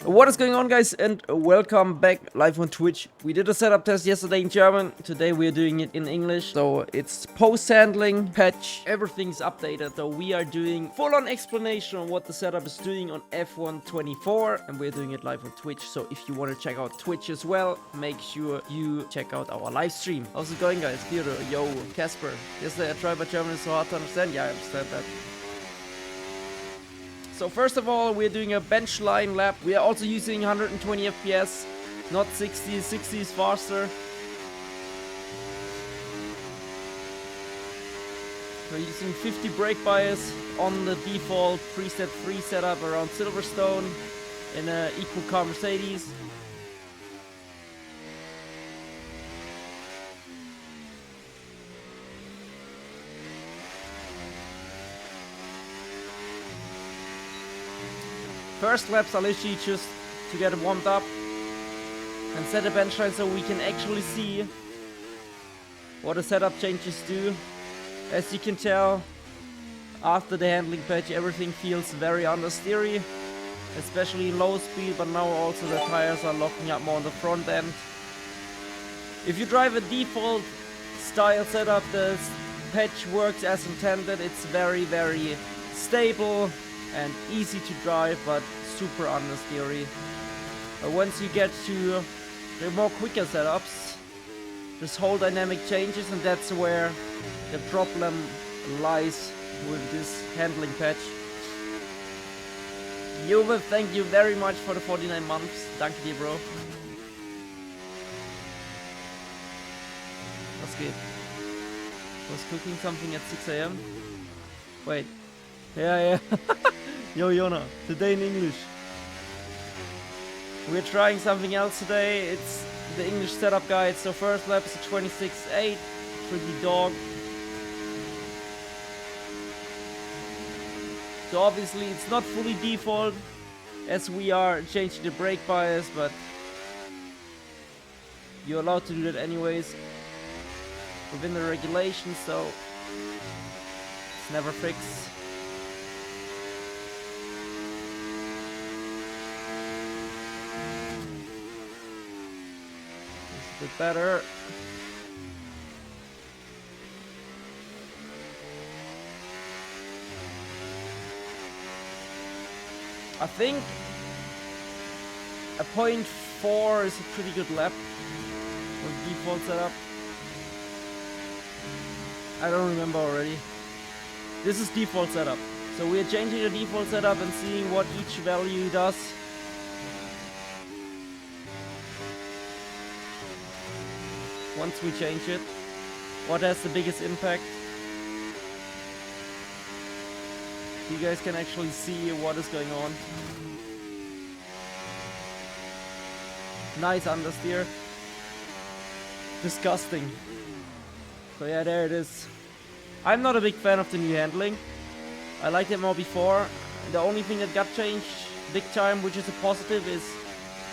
What is going on, guys, and welcome back live on Twitch. We did a setup test yesterday in German. Today we are doing it in English. So it's post-handling, patch, everything's updated. So we are doing full-on explanation on what the setup is doing on F1.24, and we're doing it live on Twitch. So if you want to check out Twitch as well, make sure you check out our live stream. How's it going, guys? Theodore, yo, Casper. Yesterday I tried, but German is so hard to understand. Yeah, I understand that. So first of all, we're doing a bench line lap. We are also using 120 FPS, not 60. 60 is faster. We're using 50 brake bias on the default preset 3 setup around Silverstone in a equal car Mercedes. First laps are literally just to get it warmed up and set a bench line so we can actually see what the setup changes do. As you can tell, after the handling patch, everything feels very understeery, especially in low speed, but now also the tires are locking up more on the front end. If you drive a default style setup, the patch works as intended. It's very, very stable and easy to drive, but super understeery. But once you get to the more quicker setups, this whole dynamic changes, and that's where the problem lies with this handling patch. Juve, thank you very much for the 49 months. Danke dir, bro. Was geht? Was cooking something at 6 AM? Wait. Yeah. Yo, Yona, today in English. We're trying something else today. It's the English setup guide. So first lap is a 26.8, pretty dog. So obviously it's not fully default as we are changing the brake bias, but you're allowed to do that anyways within the regulations, so it's never fixed. A bit better. I think a 0.4 is a pretty good lap with default setup. I don't remember already. This is default setup. So we are changing the default setup and seeing what each value does. Once we change it, what has the biggest impact? You guys can actually see what is going on. Nice understeer. Disgusting. So yeah, there it is. I'm not a big fan of the new handling. I liked it more before. The only thing that got changed big time, which is a positive, is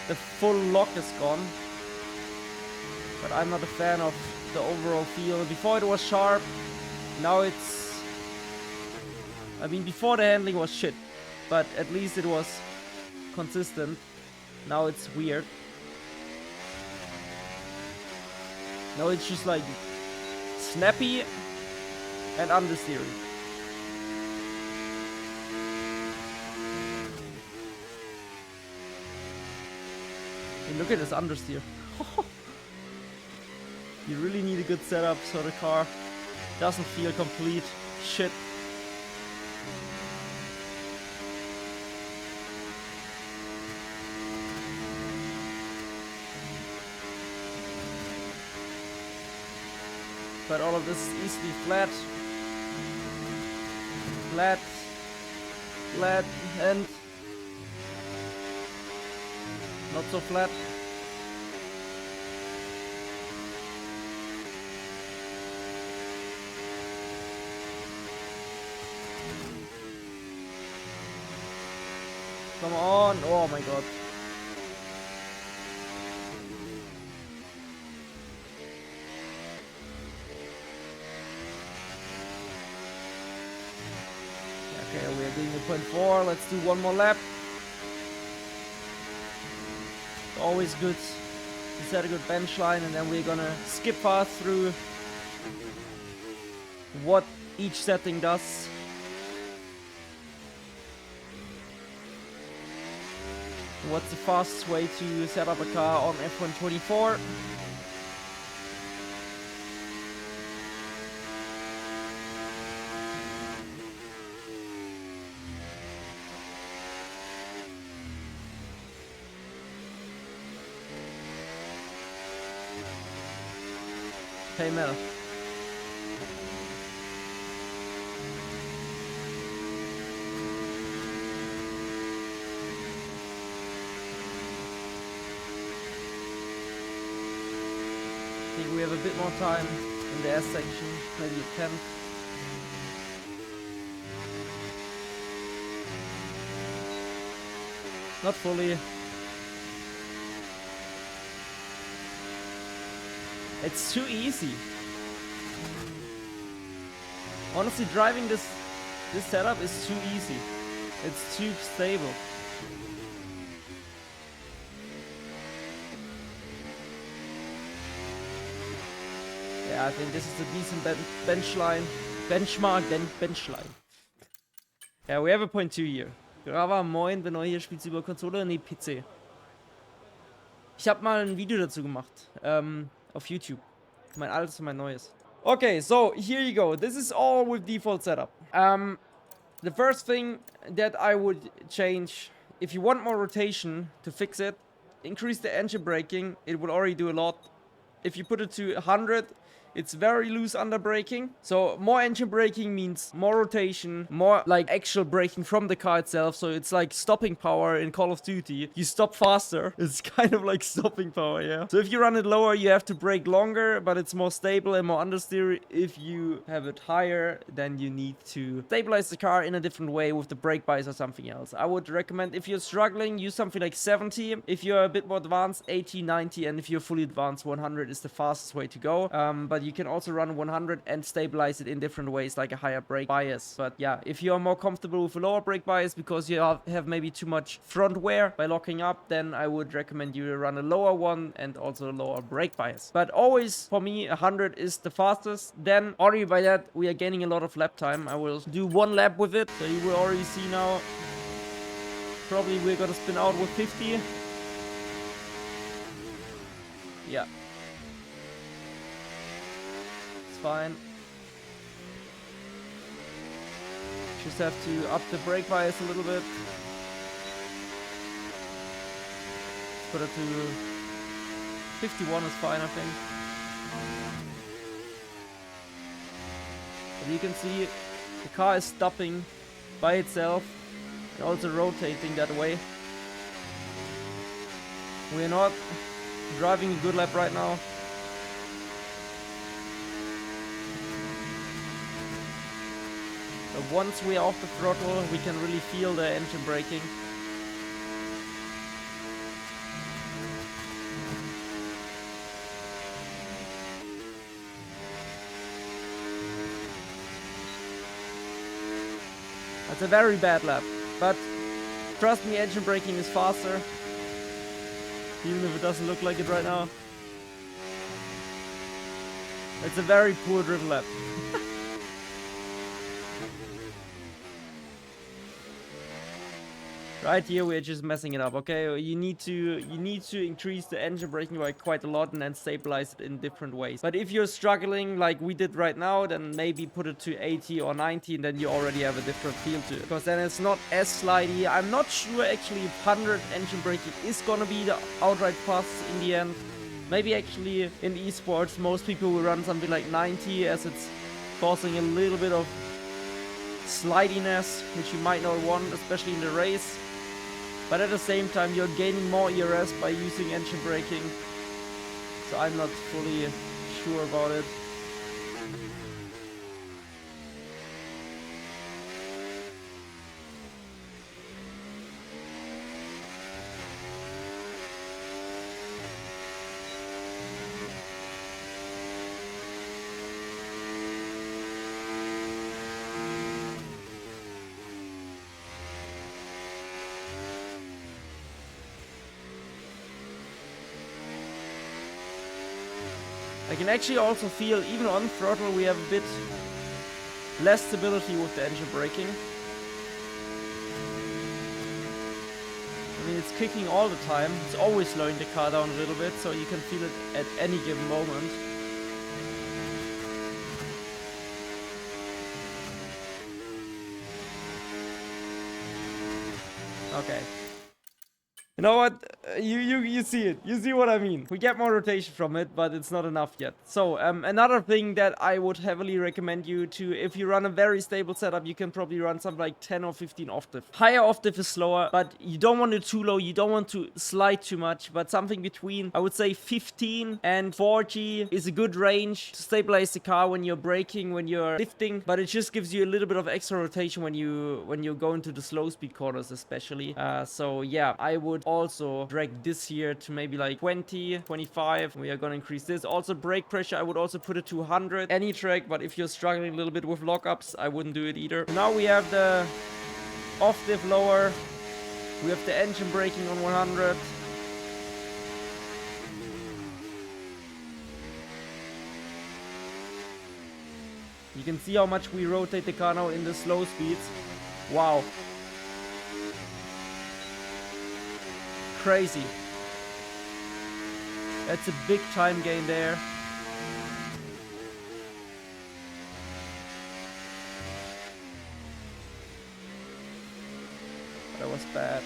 the full lock is gone. But I'm not a fan of the overall feel. Before it was sharp, now it's... I mean, before the handling was shit, but at least it was consistent. Now it's weird. Now it's just like snappy and understeery. And look at this understeer. You really need a good setup so the car doesn't feel complete shit. But all of this is easily flat, and not so flat. Come on, oh my god. Okay, we are doing a 0.4. Let's do one more lap. Always good to set a good bench line, and then we're gonna skip fast through what each setting does. What's the fastest way to set up a car on F1.24? Hey Mel. I think we have a bit more time in the S section, maybe a 10. Not fully. It's too easy. Honestly, driving this setup is too easy. It's too stable. Yeah, I think this is a decent bench line. Benchmark, bench line. Ja, we have a point 2 here. Grava, moin, bin neu hier, spielst du über Konsole? Nee, PC. Ich habe mal ein Video dazu gemacht. Auf YouTube. Mein altes und mein neues. Okay, so here you go. This is all with default setup. The first thing that I would change, if you want more rotation to fix it, increase the engine braking. It will already do a lot. If you put it to 100, it's very loose under braking. So more engine braking means more rotation, more like actual braking from the car itself. So it's like stopping power in Call of Duty. You stop faster. It's kind of like stopping power, yeah. So if you run it lower, you have to brake longer, but it's more stable and more understeer. If you have it higher, then you need to stabilize the car in a different way with the brake bias or something else. I would recommend, if you're struggling, use something like 70. If you're a bit more advanced, 80, 90, and if you're fully advanced, 100 is the fastest way to go. But you can also run 100 and stabilize it in different ways, like a higher brake bias. But yeah, if you're more comfortable with a lower brake bias because you have maybe too much front wear by locking up, then I would recommend you to run a lower one and also a lower brake bias. But always, for me, 100 is the fastest. Then, already by that, we are gaining a lot of lap time. I will do 1 lap with it. So you will already see now, probably we're gonna spin out with 50. Yeah. Fine. Just have to up the brake bias a little bit. Put it to 51 is fine, I think. But you can see the car is stopping by itself and also rotating that way. We're not driving a good lap right now. But once we are off the throttle, we can really feel the engine braking. That's a very bad lap, but trust me, engine braking is faster, even if it doesn't look like it right now. It's a very poor driven lap. Right here we're just messing it up, okay? You need to increase the engine braking by quite a lot and then stabilize it in different ways. But if you're struggling like we did right now, then maybe put it to 80 or 90 and then you already have a different feel to it. Because then it's not as slidey. I'm not sure actually if 100 engine braking is gonna be the outright fastest in the end. Maybe actually in esports most people will run something like 90 as it's causing a little bit of slidiness, which you might not want, especially in the race. But at the same time, you're gaining more ERS by using engine braking. So I'm not fully sure about it. I can actually also feel, even on throttle, we have a bit less stability with the engine braking. I mean, it's kicking all the time. It's always slowing the car down a little bit, so you can feel it at any given moment. Okay. You know what? You see it. You see what I mean. We get more rotation from it, but it's not enough yet. So, another thing that I would heavily recommend you to, if you run a very stable setup, you can probably run something like 10 or 15 octave. Higher octave is slower, but you don't want it too low. You don't want to slide too much, but something between, I would say 15 and 40 is a good range to stabilize the car when you're braking, when you're lifting, but it just gives you a little bit of extra rotation when you go into the slow speed corners, especially. So yeah, I would also drag this here to maybe like 20, 25. We are gonna increase this. Also brake pressure, I would also put it to 100. Any track, but if you're struggling a little bit with lockups, I wouldn't do it either. Now we have the octave lower. We have the engine braking on 100. You can see how much we rotate the car now in the slow speeds. Wow. Crazy. That's a big time gain there. That was bad.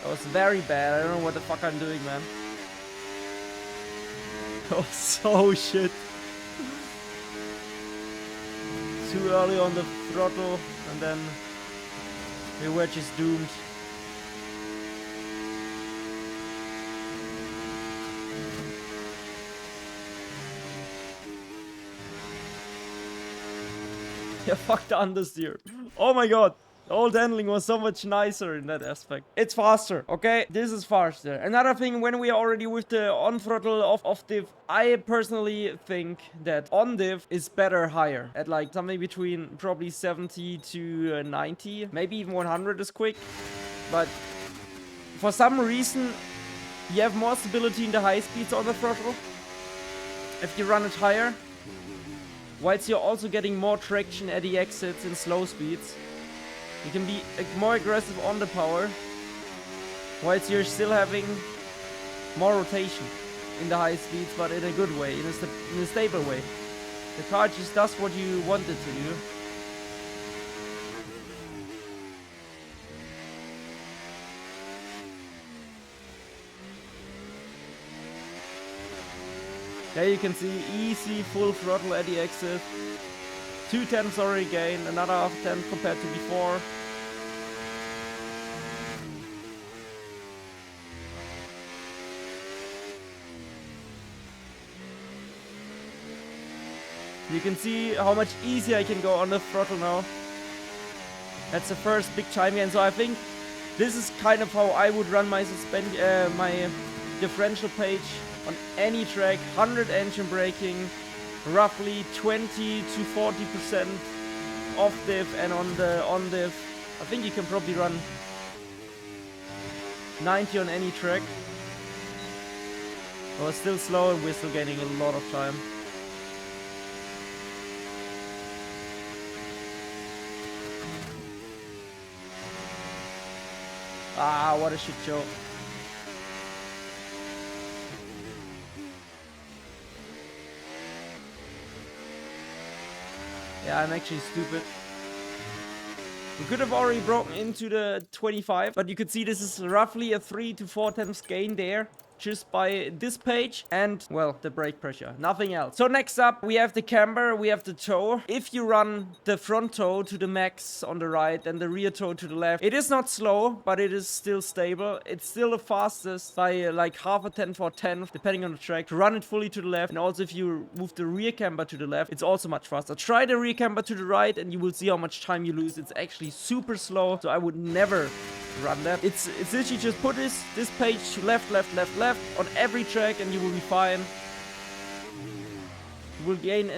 That was very bad. I don't know what the fuck I'm doing, man. That was so shit. Too early on the throttle, and then we were just doomed. Yeah, fuck the understeer. Oh my god. The old handling was so much nicer in that aspect. It's faster, okay? This is faster. Another thing, when we are already with the on throttle off div, I personally think that on div is better higher. At like something between probably 70 to 90. Maybe even 100 is quick. But for some reason, you have more stability in the high speeds on the throttle if you run it higher. Whilst you're also getting more traction at the exits in slow speeds. You can be more aggressive on the power, whilst you're still having more rotation in the high speeds, but in a good way, in a stable way. The car just does what you want it to do. There you can see easy full throttle at the exit. 2 tenths already gained, another half tenth compared to before. You can see how much easier I can go on the throttle now. That's the first big time gain. So I think this is kind of how I would run my my differential page on any track. 100 engine braking, roughly 20 to 40% off div, and on the on div, I think you can probably run 90 on any track. Well, still slow, and we're still gaining a lot of time. Ah, what a shit show. Yeah, I'm actually stupid. We could have already broken into the 25, but you could see this is roughly a 3 to 4 tenths gain there. Just by this page and, well, the brake pressure. Nothing else. So next up, we have the camber, we have the toe. If you run the front toe to the max on the right and the rear toe to the left, it is not slow, but it is still stable. It's still the fastest by like half a tenth or tenth, depending on the track, to run it fully to the left. And also if you move the rear camber to the left, it's also much faster. Try the rear camber to the right and you will see how much time you lose. It's actually super slow, so I would never run that. It's literally just put this page to left, left, left, left on every track and you will be fine. You will gain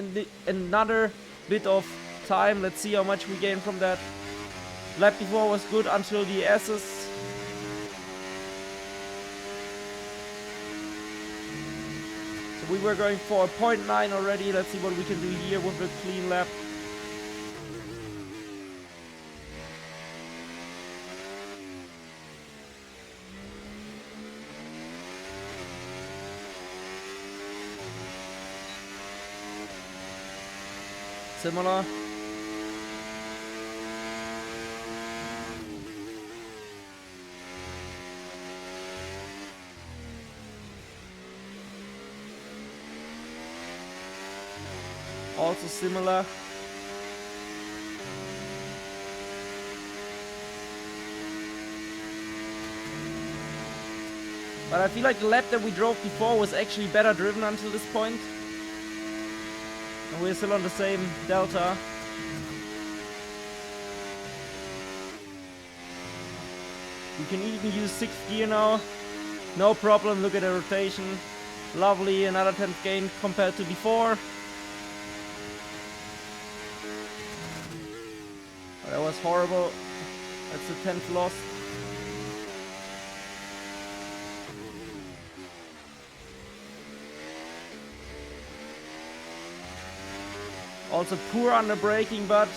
another bit of time. Let's see how much we gain from that. Lap before was good until the S's. So we were going for a 0.9 already. Let's see what we can do here with a clean lap. Similar. Also similar. But I feel like the lap that we drove before was actually better driven until this point. And we're still on the same delta. We can even use 6th gear now. No problem, look at the rotation. Lovely, another 10th gain compared to before. That was horrible. That's the 10th loss. Also poor under braking, but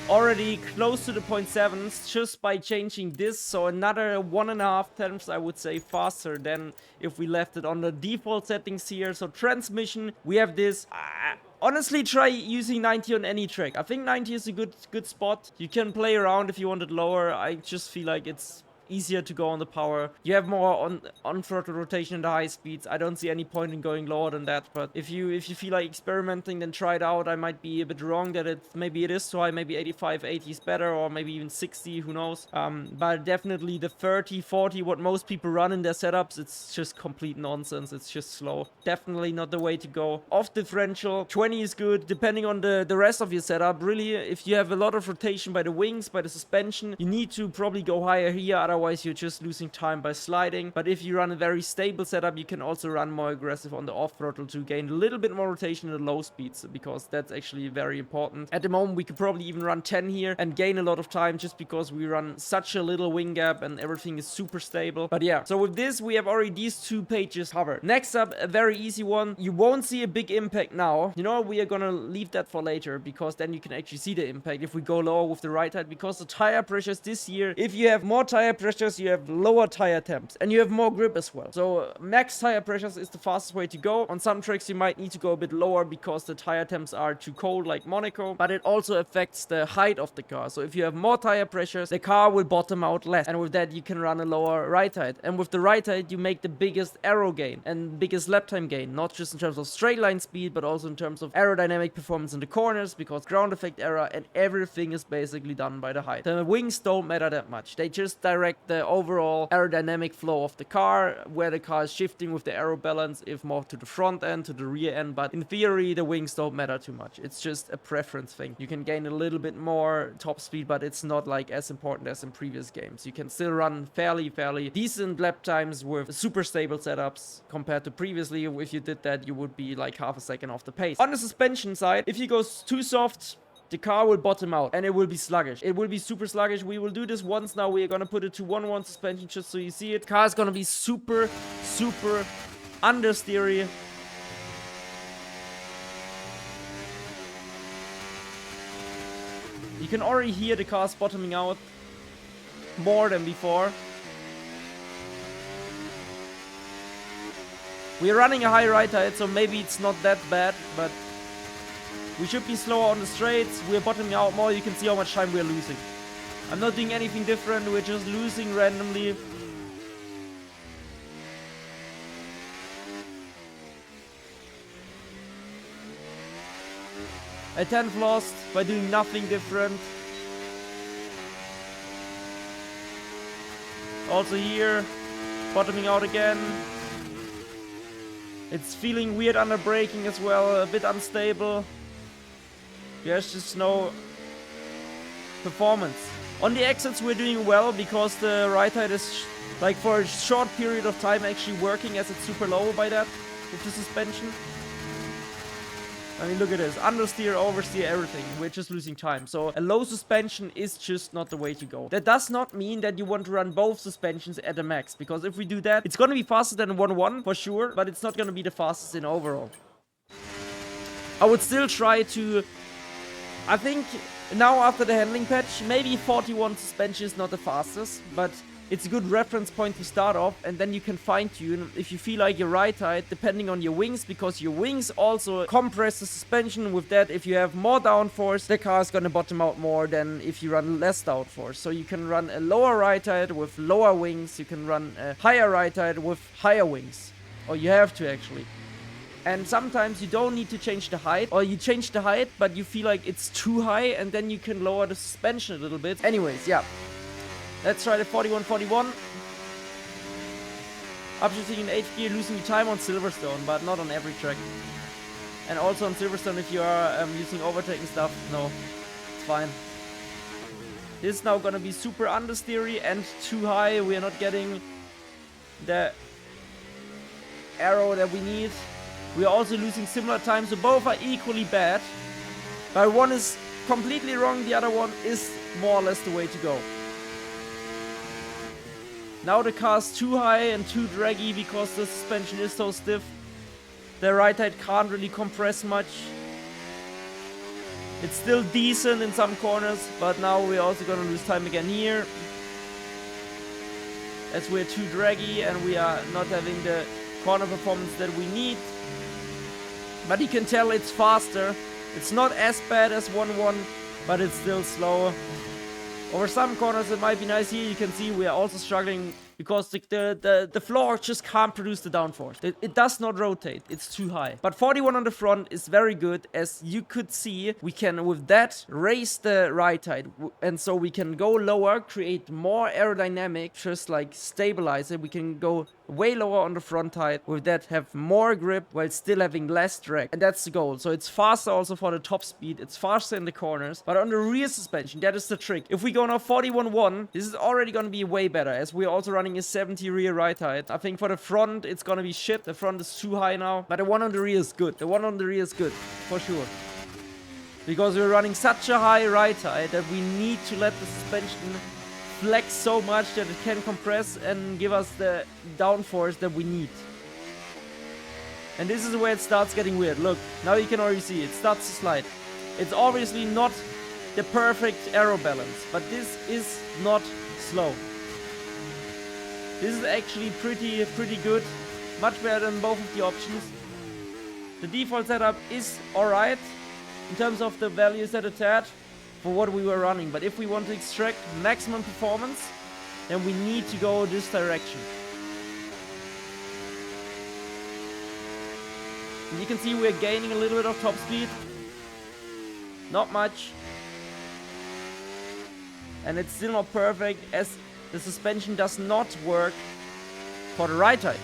already close to the 0.7s just by changing this. So another 1.5 tenths, I would say, faster than if we left it on the default settings here. So transmission, we have this. Honestly, try using 90 on any track. I think 90 is a good spot. You can play around if you want it lower. I just feel like it's easier to go on the power. You have more on throttle rotation in the high speeds. I don't see any point in going lower than that. But if you feel like experimenting, then try it out. I might be a bit wrong that maybe it is so high. Maybe 85, 80 is better, or maybe even 60. Who knows? But definitely the 30, 40, what most people run in their setups, it's just complete nonsense. It's just slow. Definitely not the way to go. Off differential, 20 is good. Depending on the rest of your setup, really, if you have a lot of rotation by the wings, by the suspension, you need to probably go higher here. Otherwise, you're just losing time by sliding. But if you run a very stable setup, you can also run more aggressive on the off throttle to gain a little bit more rotation in the low speeds, because that's actually very important. At the moment, we could probably even run 10 here and gain a lot of time just because we run such a little wing gap and everything is super stable. But yeah, so with this, we have already these 2 pages covered. Next up, a very easy one. You won't see a big impact now. You know, we are gonna leave that for later, because then you can actually see the impact if we go lower with the right side, because the tire pressures this year, if you have more tire pressures, you have lower tire temps and you have more grip as well. So max tire pressures is the fastest way to go. On some tracks you might need to go a bit lower because the tire temps are too cold, like Monaco, but it also affects the height of the car. So if you have more tire pressures, the car will bottom out less, and with that you can run a lower right height, and with the right height you make the biggest aero gain and biggest lap time gain, not just in terms of straight line speed, but also in terms of aerodynamic performance in the corners, because ground effect error and everything is basically done by the height. The wings don't matter that much. They just direct the overall aerodynamic flow of the car, where the car is shifting with the aero balance, if more to the front end, to the rear end. But in theory, the wings don't matter too much. It's just a preference thing. You can gain a little bit more top speed, but it's not like as important as in previous games. You can still run fairly decent lap times with super stable setups compared to previously. If you did that, you would be like half a second off the pace. On the suspension side, if you go too soft, the car will bottom out and it will be sluggish. It will be super sluggish. We will do this once now. We are going to put it to 1-1 suspension just so you see it. Car is going to be super understeery. You can already hear the cars bottoming out more than before. We're running a high right height, so maybe it's not that bad, but we should be slower on the straights. We're bottoming out more. You can see how much time we're losing. I'm not doing anything different. We're just losing randomly. A 10th lost by doing nothing different. Also here, bottoming out again. It's feeling weird under braking as well, a bit unstable. There's just no performance. On the exits we're doing well because the right height is like for a short period of time actually working, as it's super low by that with the suspension. I mean, look at this. Understeer, oversteer, everything. We're just losing time. So a low suspension is just not the way to go. That does not mean that you want to run both suspensions at the max. Because if we do that, it's going to be faster than 1.1 for sure. But it's not going to be the fastest in overall. I would still try to... I think now after the handling patch, maybe 41 suspension is not the fastest. But... it's a good reference point to start off, and then you can fine-tune if you feel like your ride height, depending on your wings, because your wings also compress the suspension. With that, if you have more downforce, the car is gonna bottom out more than if you run less downforce. So you can run a lower ride height with lower wings, you can run a higher ride height with higher wings. Or you have to, actually. And sometimes you don't need to change the height, or you change the height, but you feel like it's too high, and then you can lower the suspension a little bit. Anyways, yeah. Let's try the 41-41. Upshifting in 8th gear, losing time on Silverstone, but not on every track. And also on Silverstone, if you are using overtake and stuff, no, it's fine. This is now gonna be super understeery and too high. We are not getting the arrow that we need. We are also losing similar time, so both are equally bad. But one is completely wrong, the other one is more or less the way to go. Now the car's too high and too draggy because the suspension is so stiff. The right height can't really compress much. It's still decent in some corners, but now we're also gonna lose time again here. As we're too draggy and we are not having the corner performance that we need. But you can tell it's faster. It's not as bad as 1.1, but it's still slow. Over some corners it might be nice. Here you can see we are also struggling because the floor just can't produce the downforce. It does not rotate, it's too high. But 41 on the front is very good. As you could see, we can with that raise the ride height, and so we can go lower, create more aerodynamic, just like stabilize it. We can go way lower on the front height, with that have more grip while still having less drag, and that's the goal. So it's faster also for the top speed, it's faster in the corners, but on the rear suspension, that is the trick. If we go now 41.1, this is already going to be way better, as we're also running a 70 rear ride height. I think for the front it's going to be shit. The front is too high now, but the one on the rear is good. The one on the rear is good for sure, because we're running such a high ride height that we need to let the suspension flex so much that it can compress and give us the downforce that we need. And this is where it starts getting weird. Look, now you can already see it starts to slide. It's obviously not the perfect aero balance, but this is not slow. This is actually pretty good, much better than both of the options. The default setup is alright in terms of the values that it had for what we were running, but if we want to extract maximum performance, then we need to go this direction. And you can see we're gaining a little bit of top speed, not much, and it's still not perfect as the suspension does not work for the ride height.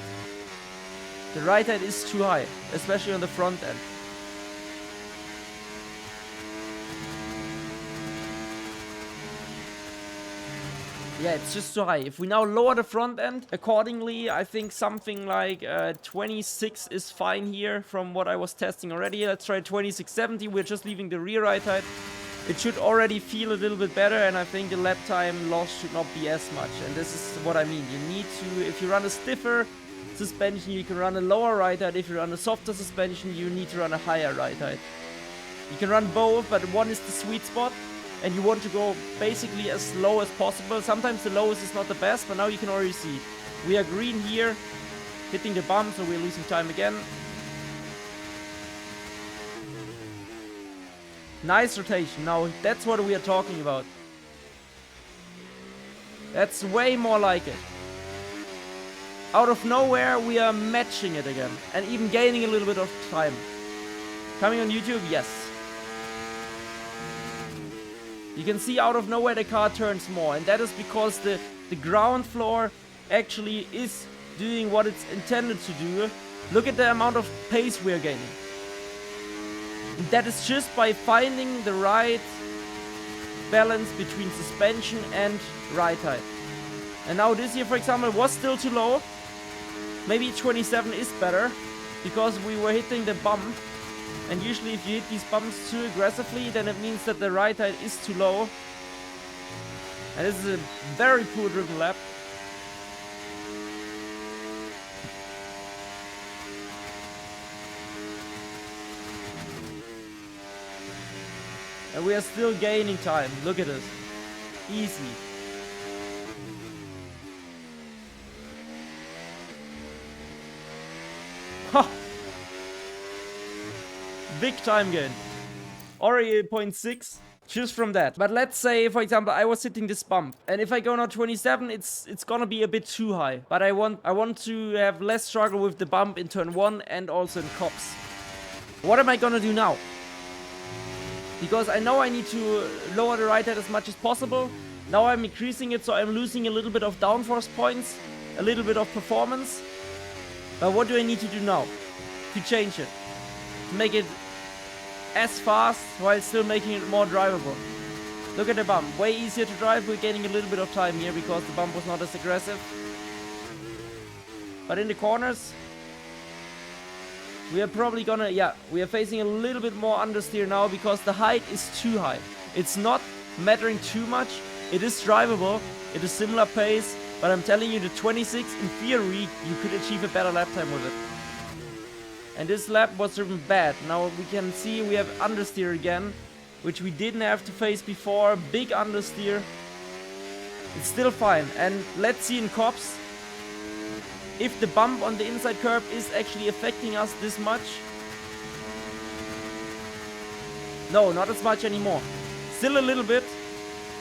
The ride height is too high, especially on the front end. Yeah, it's just too high. If we now lower the front end accordingly, I think something like 26 is fine here from what I was testing already. Let's try 2670. We're just leaving the rear ride height. It should already feel a little bit better, and I think the lap time loss should not be as much. And this is what I mean. You need to, if you run a stiffer suspension, you can run a lower ride height. If you run a softer suspension, you need to run a higher ride height. You can run both, but one is the sweet spot. And you want to go basically as low as possible. Sometimes the lowest is not the best, but now you can already see. We are green here, hitting the bump, so we're losing time again. Nice rotation. Now, that's what we are talking about. That's way more like it. Out of nowhere, we are matching it again. And even gaining a little bit of time. Coming on YouTube? Yes. You can see out of nowhere the car turns more, and that is because the ground floor actually is doing what it's intended to do. Look at the amount of pace we're gaining. And that is just by finding the right balance between suspension and ride height. And now this here, for example, was still too low. Maybe 27 is better, because we were hitting the bump And usually if you hit these bumps too aggressively, then it means that the ride height is too low. And this is a very poor driven lap. And we are still gaining time. Look at this. Easy. Ha! Big time gain. Already 8.6. Choose from that. But let's say, for example, I was hitting this bump, and if I go now 27, it's gonna be a bit too high. But I want to have less struggle with the bump in turn 1 and also in cops. What am I gonna do now? Because I know I need to lower the ride height as much as possible. Now I'm increasing it, so I'm losing a little bit of downforce points, a little bit of performance. But what do I need to do now to change it? To make it as fast while still making it more drivable. Look at the bump. Way easier to drive. We're gaining a little bit of time here because the bump was not as aggressive. But in the corners, we are probably gonna, we are facing a little bit more understeer now because the height is too high. It's not mattering too much. It is drivable. It is similar pace. But I'm telling you, the 26, in theory, you could achieve a better lap time with it. And this lap was driven bad. Now we can see we have understeer again, which we didn't have to face before. Big understeer. It's still fine. And let's see in cops if the bump on the inside curb is actually affecting us this much. No, not as much anymore. Still a little bit,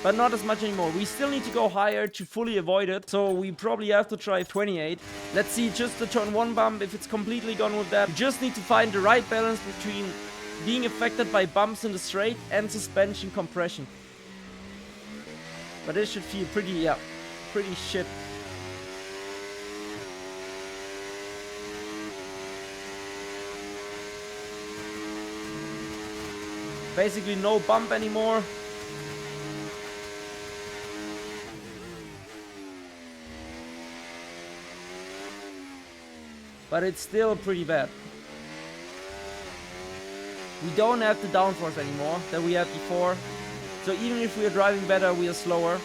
but not as much anymore. We still need to go higher to fully avoid it, so we probably have to try 28. Let's see just the turn 1 bump, if it's completely gone with that. We just need to find the right balance between being affected by bumps in the straight and suspension compression. But this should feel pretty, pretty shit. Basically no bump anymore. But it's still pretty bad. We don't have the downforce anymore that we had before. So even if we are driving better, we are slower.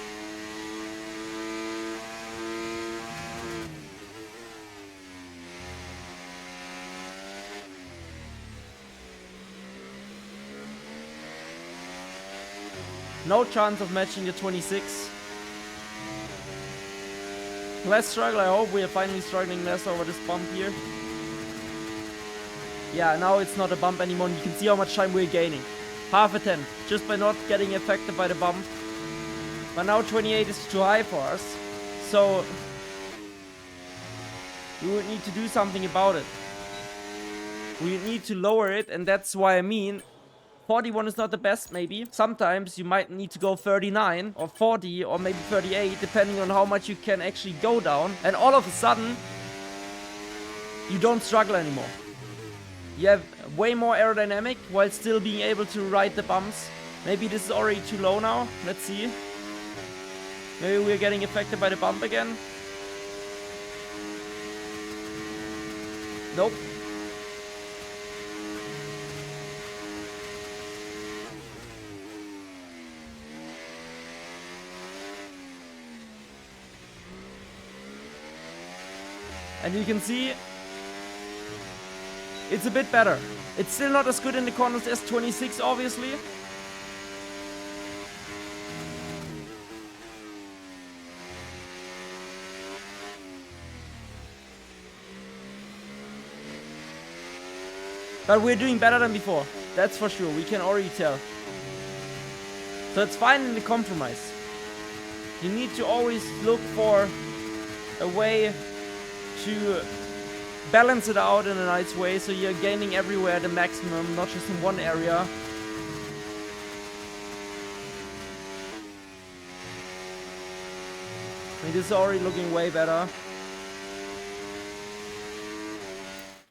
No chance of matching the 26. Less struggle, I hope we are finally struggling less over this bump here. Yeah, now it's not a bump anymore. You can see how much time we're gaining. Half a 10, just by not getting affected by the bump. But now 28 is too high for us. So we would need to do something about it. We need to lower it, and that's why I mean 41 is not the best, maybe. Sometimes you might need to go 39 or 40 or maybe 38, depending on how much you can actually go down. And all of a sudden, you don't struggle anymore. You have way more aerodynamic while still being able to ride the bumps. Maybe this is already too low now. Let's see. Maybe we're getting affected by the bump again. Nope. And you can see it's a bit better. It's still not as good in the corners as 26, obviously. But we're doing better than before. That's for sure. We can already tell. So it's fine in the compromise. You need to always look for a way to balance it out in a nice way, so you're gaining everywhere the maximum, not just in one area. I mean, this is already looking way better.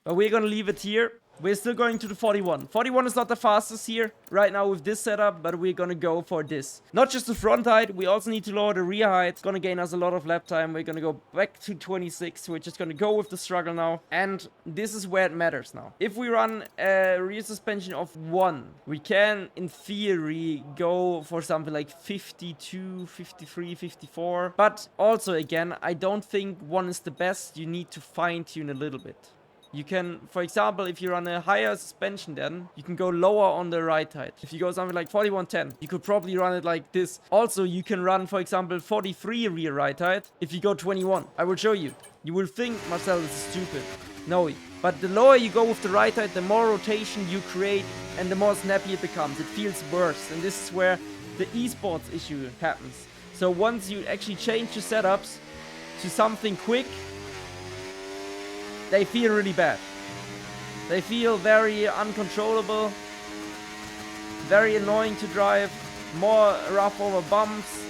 But we're gonna leave it here. We're still going to the 41. 41 is not the fastest here right now with this setup, but we're gonna go for this. Not just the front height, we also need to lower the rear height. It's gonna gain us a lot of lap time. We're gonna go back to 26. We're just gonna go with the struggle now. And this is where it matters now. If we run a rear suspension of 1, we can, in theory, go for something like 52, 53, 54. But also, again, I don't think 1 is the best. You need to fine-tune a little bit. You can, for example, if you run a higher suspension then, you can go lower on the right height. If you go something like 4110, you could probably run it like this. Also, you can run, for example, 43 rear right height if you go 21. I will show you. You will think, Marcel, this is stupid. No, but the lower you go with the right height, the more rotation you create and the more snappy it becomes. It feels worse. And this is where the esports issue happens. So once you actually change your setups to something quick, they feel really bad. They feel very uncontrollable, very annoying to drive, more rough over bumps.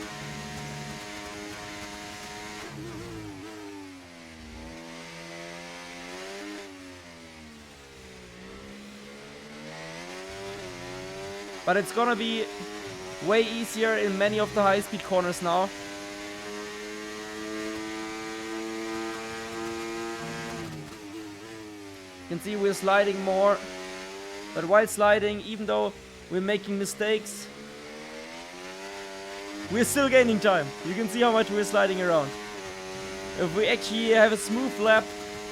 But it's gonna be way easier in many of the high-speed corners now. You can see we're sliding more, but while sliding, even though we're making mistakes, we're still gaining time. You can see how much we're sliding around. If we actually have a smooth lap,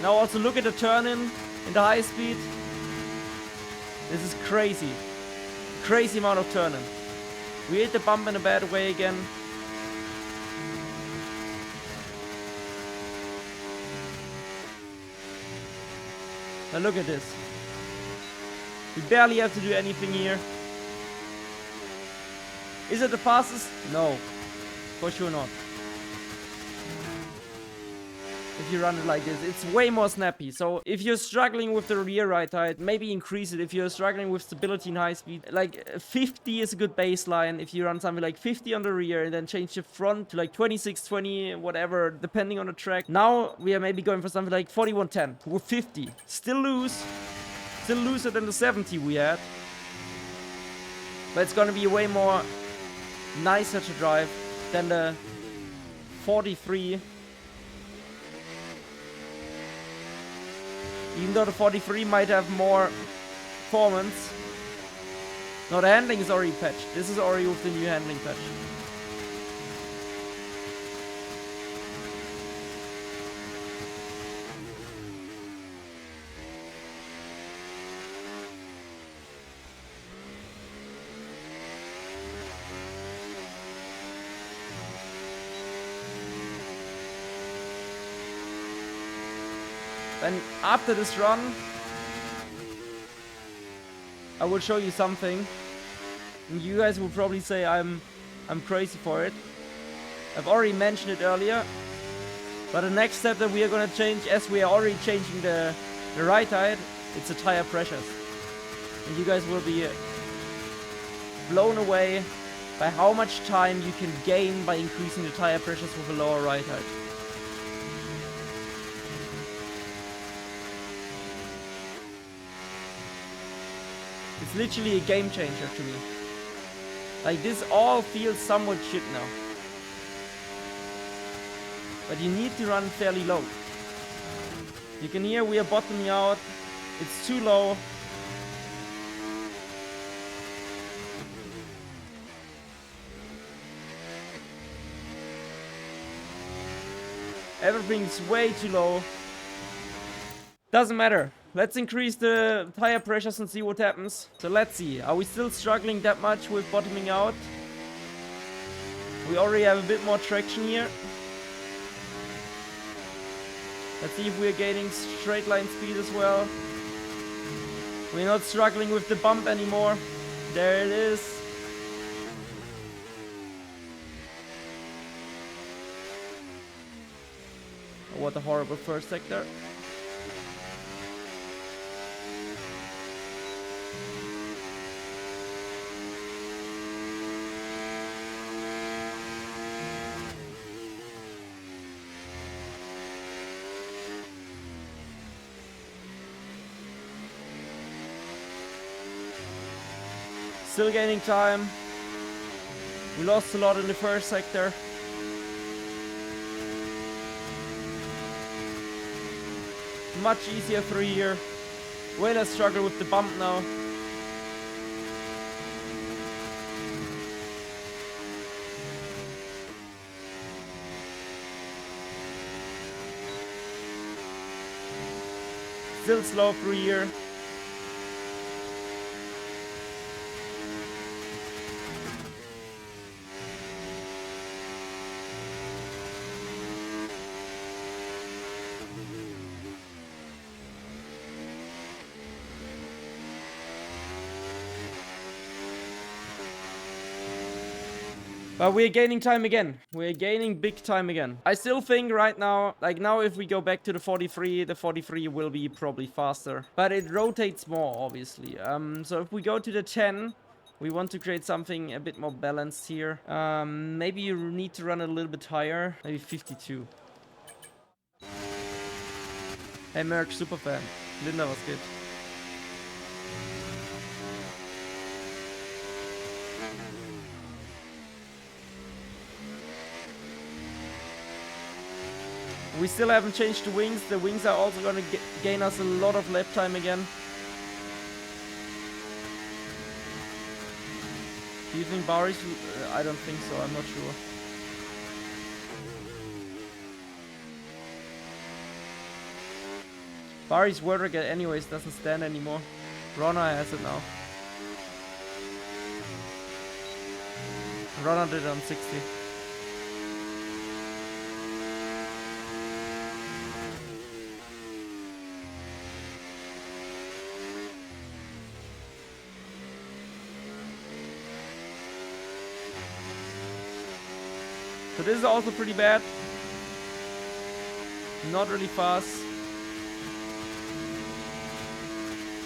now also look at the turn in the high speed. This is crazy. Crazy amount of turn in. We hit the bump in a bad way again. Now look at this. We barely have to do anything here. Is it the fastest? No. For sure not. If you run it like this, it's way more snappy. So if you're struggling with the rear right height, maybe increase it. If you're struggling with stability in high speed, like 50 is a good baseline. If you run something like 50 on the rear and then change the front to like 26, 20, whatever, depending on the track. Now we are maybe going for something like 4110 with 50. Still loose. Still looser than the 70 we had. But it's gonna be way more nicer to drive than the 43. Even though the 43 might have more performance. No, the handling is already patched. This is already with the new handling patch. And after this run, I will show you something. And you guys will probably say I'm crazy for it. I've already mentioned it earlier. But the next step that we are gonna change, as we are already changing the right height, it's the tire pressures. And you guys will be blown away by how much time you can gain by increasing the tire pressures with a lower right height. It's literally a game changer to me. Like, this all feels somewhat shit now. But you need to run fairly low. You can hear we are bottoming out. It's too low. Everything's way too low. Doesn't matter. Let's increase the tire pressures and see what happens. So let's see. Are we still struggling that much with bottoming out? We already have a bit more traction here. Let's see if we're gaining straight line speed as well. We're not struggling with the bump anymore. There it is. Oh, what a horrible first sector. Still gaining time. We lost a lot in the first sector. Much easier through here. Way less struggle with the bump now. Still slow through here. But we're gaining time again. We're gaining big time again. I still think right now, like now if we go back to the 43 will be probably faster. But it rotates more, obviously. So if we go to the 10, we want to create something a bit more balanced here. Maybe you need to run a little bit higher. Maybe 52. Hey Merc, super fan. Linda was good. We still haven't changed the wings. The wings are also going to gain us a lot of lap time again. Do you think Barry's... I don't think so, I'm not sure. Barry's world record anyways doesn't stand anymore. Rona has it now. Rona did it on 60. So this is also pretty bad. Not really fast.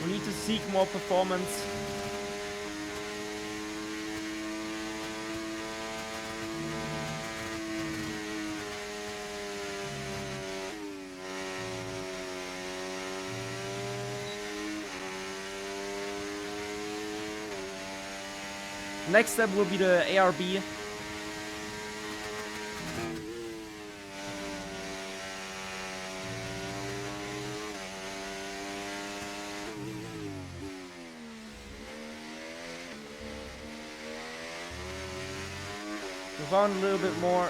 We need to seek more performance. Next step will be the ARB. We found a little bit more,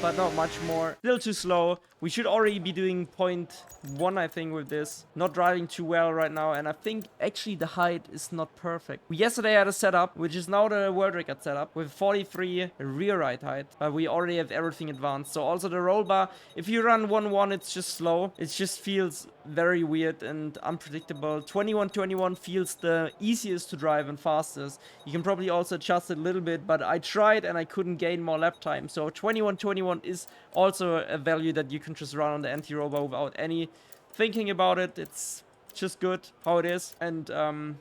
but not much more. Still too slow. We should already be doing 0.1, I think, with this. Not driving too well right now, and I think actually the height is not perfect. We yesterday had a setup, which is now the world record setup, with 43 rear right height, but we already have everything advanced. So also the roll bar, if you run 1.1, it's just slow. It just feels very weird and unpredictable. 21.21 feels the easiest to drive and fastest. You can probably also adjust it a little bit, but I tried and I couldn't gain more lap time. So 21.21 is also a value that you can just run on the anti-roll without any thinking about it. It's just good how it is. And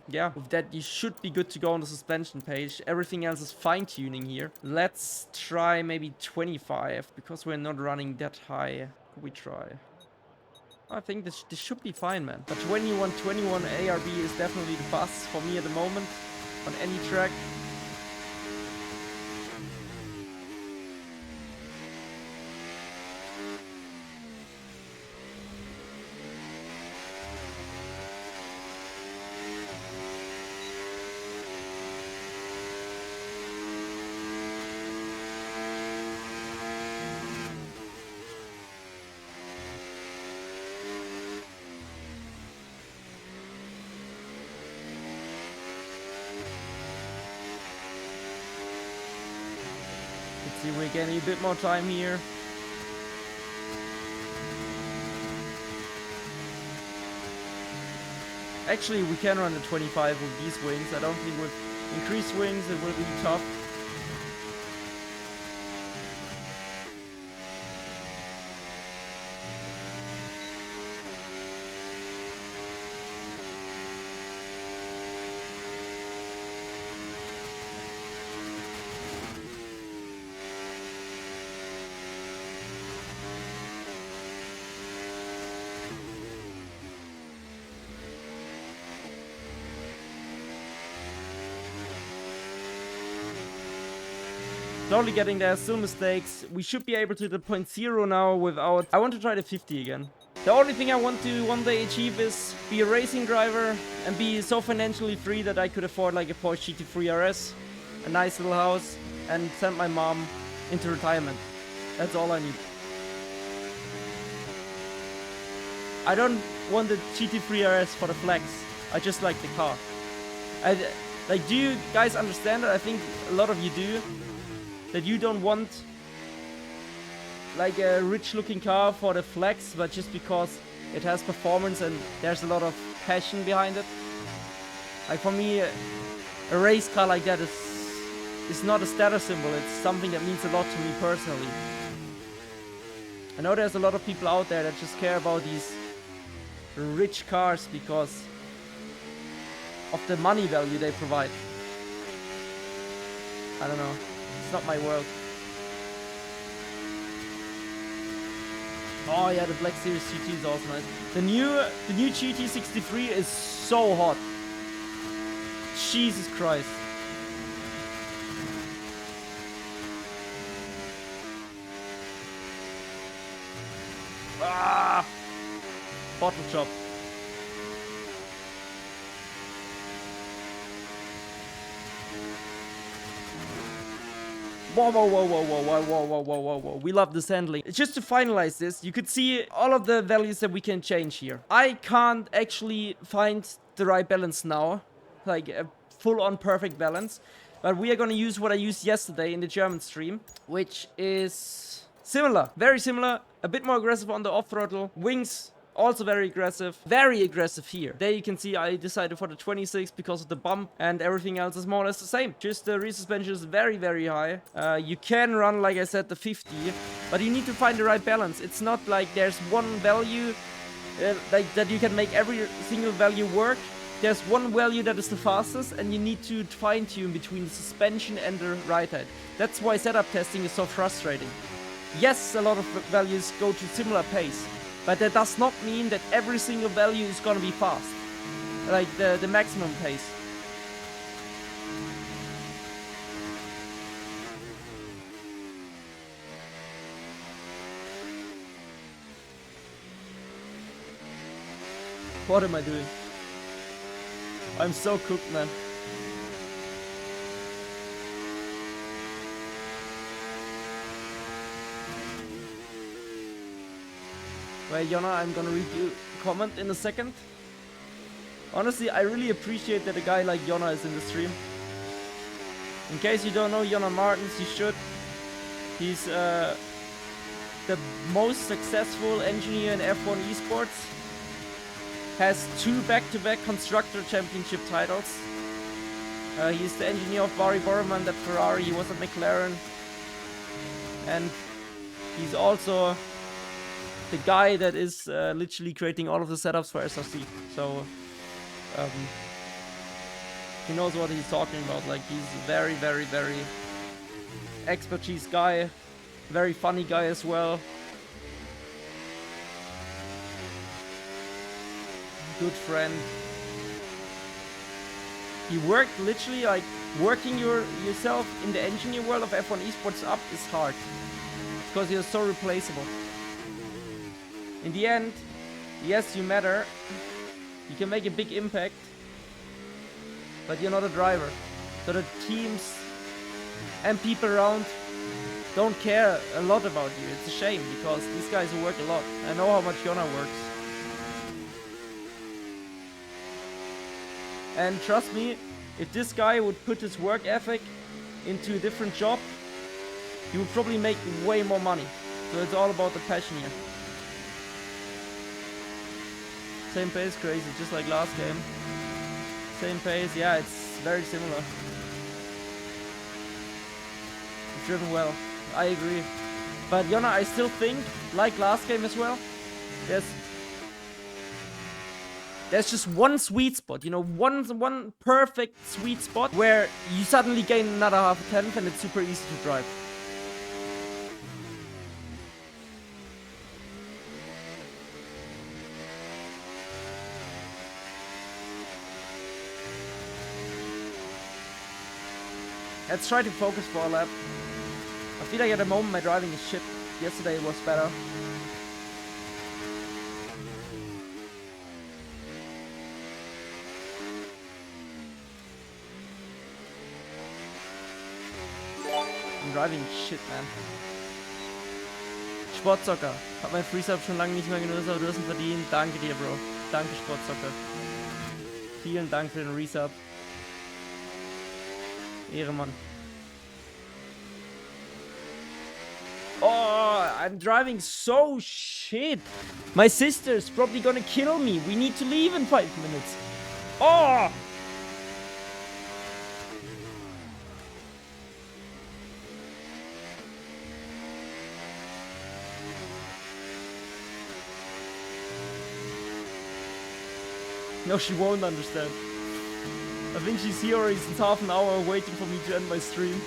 yeah, with that you should be good to go on the suspension page. Everything else is fine-tuning here. Let's try maybe 25 because we're not running that high. We try. I think this should be fine, man. But 21.21 ARB is definitely the fastest for me at the moment on any track. Let's see, we're getting a bit more time here. Actually, we can run the 25 with these wings. I don't think with increased wings it will be tough. Slowly getting there, still mistakes. We should be able to the 0.0 now without... I want to try the 50 again. The only thing I want to one day achieve is be a racing driver and be so financially free that I could afford like a Porsche GT3 RS, a nice little house, and send my mom into retirement. That's all I need. I don't want the GT3 RS for the flex. I just like the car. Like, do you guys understand that? I think a lot of you do. That you don't want like a rich looking car for the flex, but just because it has performance and there's a lot of passion behind it. Like for me, a race car like that is not a status symbol. It's something that means a lot to me personally. I know there's a lot of people out there that just care about these rich cars because of the money value they provide. I don't know. It's not my world. Oh yeah, the Black Series GT is also nice. The new GT63 is so hot. Jesus Christ. Ah! Bottle chop. Whoa, whoa, whoa, whoa, whoa, whoa, whoa, whoa, whoa, whoa, whoa. We love this handling. Just to finalize this, you could see all of the values that we can change here. I can't actually find the right balance now. Like a full-on perfect balance. But we are going to use what I used yesterday in the German stream, which is similar. Very similar. A bit more aggressive on the off-throttle. Wings... also very aggressive here. There you can see I decided for the 26 because of the bump, and everything else is more or less the same. Just the rear suspension is very, very high. You can run, like I said, the 50, but you need to find the right balance. It's not like there's one value like that you can make every single value work. There's one value that is the fastest, and you need to fine-tune between the suspension and the ride height. That's why setup testing is so frustrating. Yes, a lot of values go to similar pace, but that does not mean that every single value is gonna be fast. Like the maximum pace. What am I doing? I'm so cooked, man. Wait, Jonna, I'm gonna read you a comment in a second. Honestly, I really appreciate that a guy like Jonna is in the stream. In case you don't know Jonna Martens, you should. He's the most successful engineer in F1 esports. Has 2 back-to-back Constructor Championship titles. He's the engineer of Barry Borman at Ferrari. He was at McLaren. And he's also the guy that is literally creating all of the setups for SRC. So he knows what he's talking about. Like, he's a very, very, very expertise guy. Very funny guy as well. Good friend. He worked literally, like, working yourself in the engineer world of F1 esports up is hard. Because you're so replaceable. In the end, yes, you matter. You can make a big impact. But you're not a driver. So the teams and people around don't care a lot about you. It's a shame, because these guys work a lot. I know how much Jonna works. And trust me, if this guy would put his work ethic into a different job, he would probably make way more money. So it's all about the passion here. Same pace, crazy, just like last game. Same pace, yeah, it's very similar. It's driven well, I agree. But Jonna, I still think, like last game as well, there's just one sweet spot, you know, one perfect sweet spot where you suddenly gain another half a tenth and it's super easy to drive. Let's try to focus for a lap. feel like at the moment my driving is shit. Yesterday it was better. I'm driving shit, man. Sportzocker. Hab mein Freesub schon lange nicht mehr genutzt, aber du hast ihn verdient. Danke dir, Bro. Danke, Sportzocker. Vielen Dank für den Resub. Ehre, Mann. Oh, I'm driving so shit. My sister's probably gonna kill me. We need to leave in 5 minutes. Oh! No, she won't understand. I think she's here already since half an hour waiting for me to end my stream.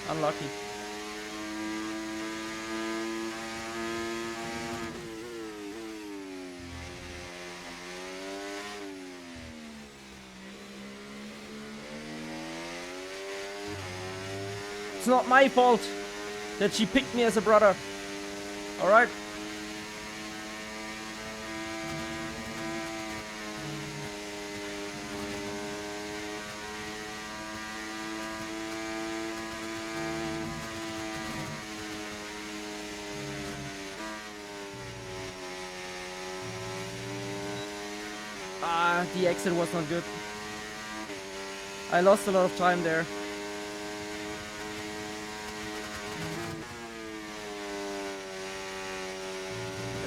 Unlucky. It's not my fault that she picked me as a brother. Alright? Ah, the exit was not good. I lost a lot of time there.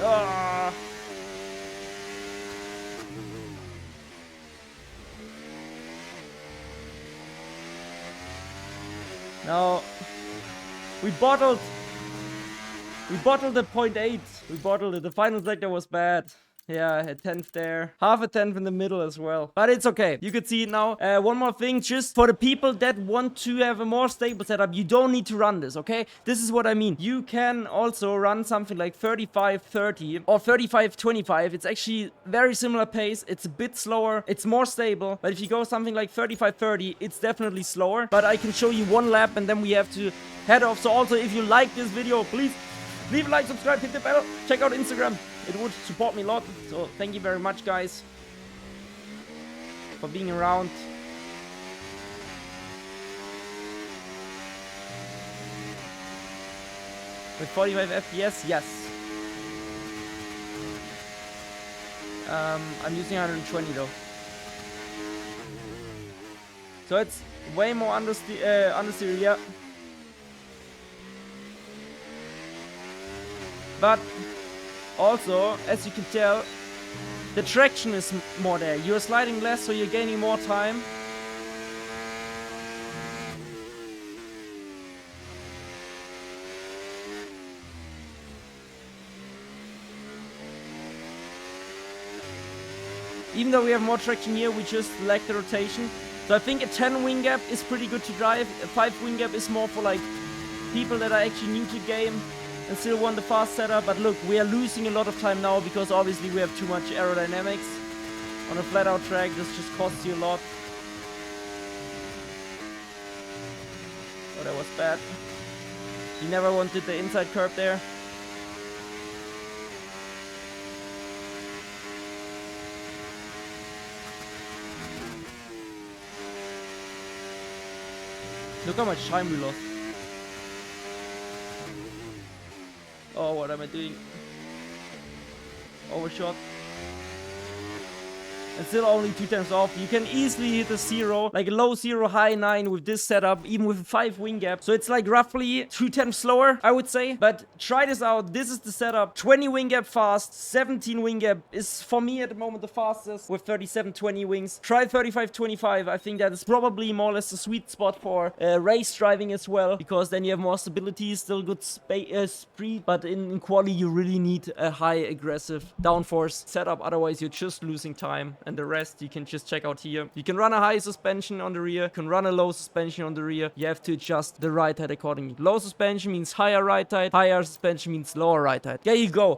Ah. No. We bottled the 0.8. We bottled it. The final sector was bad. Yeah, a 10th there. Half a 10th in the middle as well. But it's okay. You can see it now. One more thing, just for the people that want to have a more stable setup, you don't need to run this, okay? This is what I mean. You can also run something like 35-30 or 35-25. It's actually very similar pace. It's a bit slower. It's more stable. But if you go something like 35-30, it's definitely slower. But I can show you one lap and then we have to head off. So also, if you like this video, please leave a like, subscribe, hit the bell, check out Instagram. It would support me a lot. So thank you very much, guys, for being around. With 45 FPS, yes. I'm using 120 though. So it's way more understeer, yeah. But also, as you can tell, the traction is more there. You're sliding less, so you're gaining more time. Even though we have more traction here, we just lack the rotation. So I think a 10 wing gap is pretty good to drive. A 5 wing gap is more for like people that are actually new to game and still want the fast setup. But look, we are losing a lot of time now because obviously we have too much aerodynamics. On a flat out track, this just costs you a lot. Oh, that was bad. He never wanted the inside curb there. Look how much time we lost. Oh, what am I doing? Overshot. And still only 2 times off. You can easily hit a 0, like a low 0, high 9 with this setup, even with a 5 wing gap. So it's like roughly 2 times slower, I would say. But try this out. This is the setup. 20 wing gap fast, 17 wing gap is for me at the moment the fastest with 37-20 wings. Try 35-25. I think that is probably more or less the sweet spot for race driving as well, because then you have more stability, still good speed, but in quali you really need a high aggressive downforce setup. Otherwise you're just losing time. and the rest you can just check out here. You can run a high suspension on the rear, you can run a low suspension on the rear. You have to adjust the ride height accordingly. Low suspension means higher ride height, higher suspension means lower ride height. There you go.